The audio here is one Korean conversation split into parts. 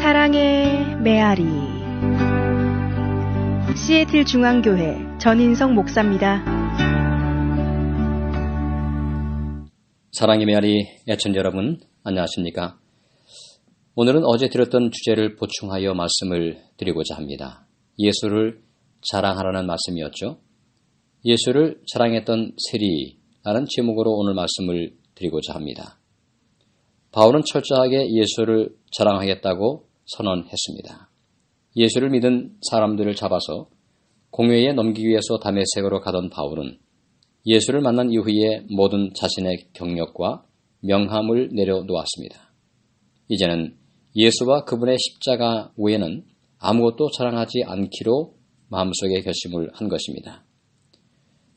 사랑의 메아리. 시애틀 중앙교회 전인성 목사입니다. 사랑의 메아리 애청자 여러분, 안녕하십니까? 오늘은 어제 드렸던 주제를 보충하여 말씀을 드리고자 합니다. 예수를 자랑하라는 말씀이었죠. 예수를 자랑했던 세리라는 제목으로 오늘 말씀을 드리고자 합니다. 바울은 철저하게 예수를 자랑하겠다고 선언했습니다. 예수를 믿은 사람들을 잡아서 공회에 넘기기 위해서 다메섹으로 가던 바울은 예수를 만난 이후에 모든 자신의 경력과 명함을 내려놓았습니다. 이제는 예수와 그분의 십자가 외에는 아무것도 자랑하지 않기로 마음속에 결심을 한 것입니다.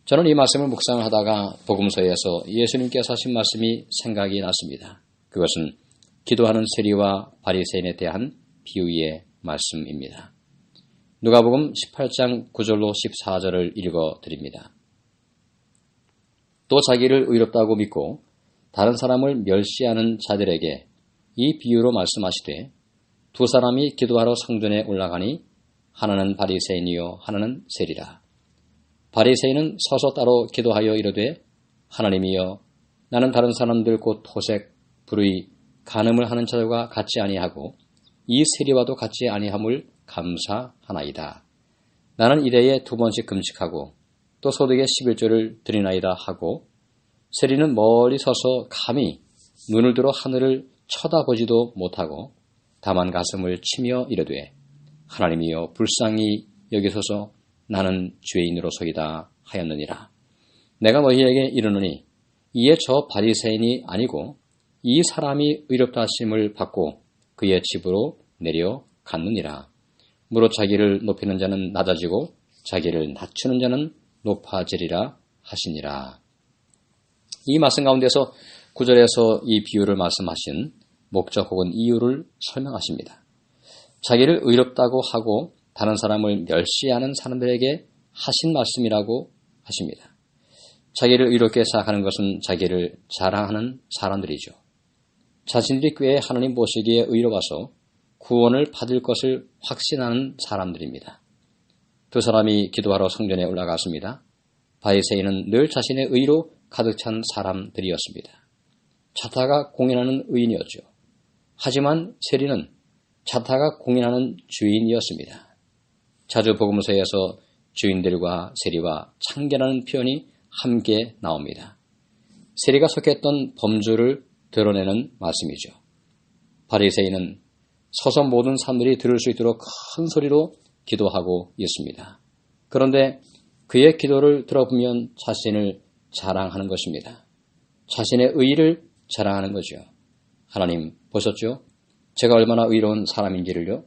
저는 이 말씀을 묵상을 하다가 복음서에서 예수님께서 하신 말씀이 생각이 났습니다. 그것은 기도하는 세리와 바리새인에 대한 비유의 말씀입니다. 누가복음 18장 9절로 14절을 읽어드립니다. 또 자기를 의롭다고 믿고 다른 사람을 멸시하는 자들에게 이 비유로 말씀하시되 두 사람이 기도하러 성전에 올라가니 하나는 바리새인이요 하나는 세리라. 바리새인은 서서 따로 기도하여 이르되 하나님이여 나는 다른 사람들 곧 토색, 불의, 간음을 하는 자들과 같지 아니하고 이 세리와도 같지 아니함을 감사하나이다. 나는 이래에 2번씩 금식하고 또 소득의 11조를 드리나이다 하고 세리는 멀리 서서 감히 눈을 들어 하늘을 쳐다보지도 못하고 다만 가슴을 치며 이르되 하나님이여 불쌍히 여기소서 나는 죄인으로소이다 하였느니라. 내가 너희에게 이르노니 이에 저 바리새인이 아니고 이 사람이 의롭다 하심을 받고 그의 집으로 내려갔느니라. 무릇 자기를 높이는 자는 낮아지고 자기를 낮추는 자는 높아지리라 하시니라. 이 말씀 가운데서 9절에서 이 비유를 말씀하신 목적 혹은 이유를 설명하십니다. 자기를 의롭다고 하고 다른 사람을 멸시하는 사람들에게 하신 말씀이라고 하십니다. 자기를 의롭게 생각하는 것은 자기를 자랑하는 사람들이죠. 자신들이 꽤 하나님 보시기에 의로워서 구원을 받을 것을 확신하는 사람들입니다. 두 사람이 기도하러 성전에 올라갔습니다. 바리새인은 늘 자신의 의로 가득 찬 사람들이었습니다. 자타가 공인하는 의인이었죠. 하지만 세리는 자타가 공인하는 주인이었습니다. 자주 복음서에서 주인들과 세리와 창계라는 표현이 함께 나옵니다. 세리가 속했던 범주를 드러내는 말씀이죠. 바리새인은 서서 모든 사람들이 들을 수 있도록 큰 소리로 기도하고 있습니다. 그런데 그의 기도를 들어보면 자신을 자랑하는 것입니다. 자신의 의의를 자랑하는 거죠. 하나님 보셨죠? 제가 얼마나 의로운 사람인지를요.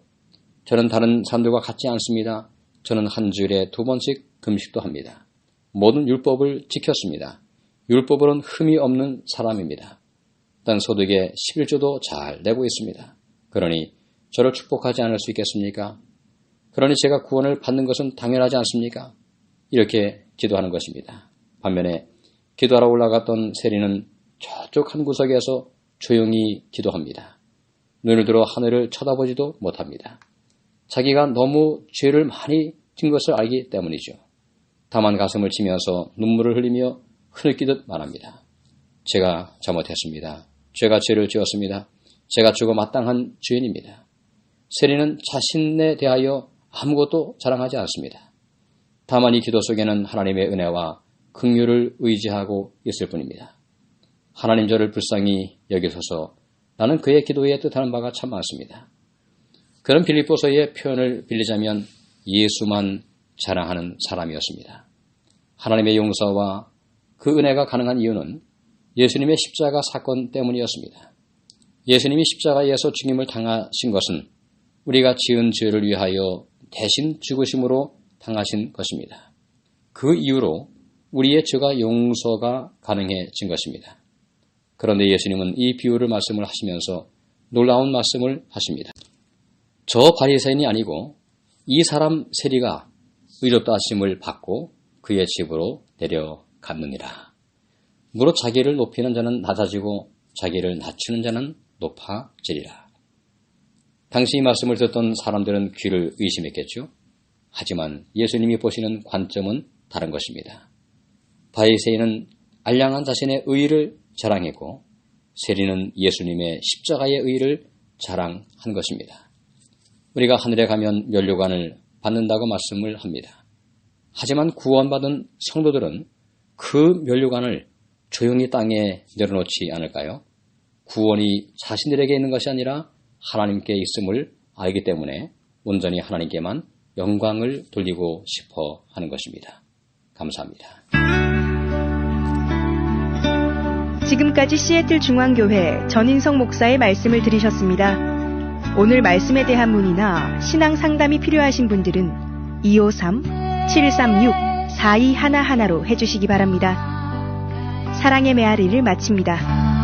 저는 다른 사람들과 같지 않습니다. 저는 한 주일에 2번씩 금식도 합니다. 모든 율법을 지켰습니다. 율법으로는 흠이 없는 사람입니다. 단 소득의 11조도 잘 내고 있습니다. 그러니 저를 축복하지 않을 수 있겠습니까? 그러니 제가 구원을 받는 것은 당연하지 않습니까? 이렇게 기도하는 것입니다. 반면에 기도하러 올라갔던 세리는 저쪽 한 구석에서 조용히 기도합니다. 눈을 들어 하늘을 쳐다보지도 못합니다. 자기가 너무 죄를 많이 진 것을 알기 때문이죠. 다만 가슴을 치면서 눈물을 흘리며 흐느끼듯 말합니다. 제가 잘못했습니다. 제가 죄를 지었습니다. 제가 죽어 마땅한 죄인입니다. 세리는 자신에 대하여 아무것도 자랑하지 않습니다. 다만 이 기도 속에는 하나님의 은혜와 긍휼을 의지하고 있을 뿐입니다. 하나님 저를 불쌍히 여기소서 나는 그의 기도에 뜻하는 바가 참 많습니다. 그런 빌립보서의 표현을 빌리자면 예수만 자랑하는 사람이었습니다. 하나님의 용서와 그 은혜가 가능한 이유는 예수님의 십자가 사건 때문이었습니다. 예수님이 십자가에서 죽임을 당하신 것은 우리가 지은 죄를 위하여 대신 죽으심으로 당하신 것입니다. 그 이유로 우리의 죄가 용서가 가능해진 것입니다. 그런데 예수님은 이 비유를 말씀을 하시면서 놀라운 말씀을 하십니다. 저 바리새인이 아니고 이 사람 세리가 의롭다 하심을 받고 그의 집으로 내려갔느니라. 무릇 자기를 높이는 자는 낮아지고 자기를 낮추는 자는 높아지리라. 당시 이 말씀을 듣던 사람들은 귀를 의심했겠죠. 하지만 예수님이 보시는 관점은 다른 것입니다. 바리새인은 알량한 자신의 의의를 자랑했고 세리는 예수님의 십자가의 의의를 자랑한 것입니다. 우리가 하늘에 가면 면류관을 받는다고 말씀을 합니다. 하지만 구원받은 성도들은 그 면류관을 조용히 땅에 내려놓지 않을까요? 구원이 자신들에게 있는 것이 아니라 하나님께 있음을 알기 때문에 온전히 하나님께만 영광을 돌리고 싶어 하는 것입니다. 감사합니다. 지금까지 시애틀 중앙교회 전인성 목사의 말씀을 들으셨습니다. 오늘 말씀에 대한 문의나 신앙 상담이 필요하신 분들은 253-736-4211로 해주시기 바랍니다. 사랑의 메아리를 마칩니다.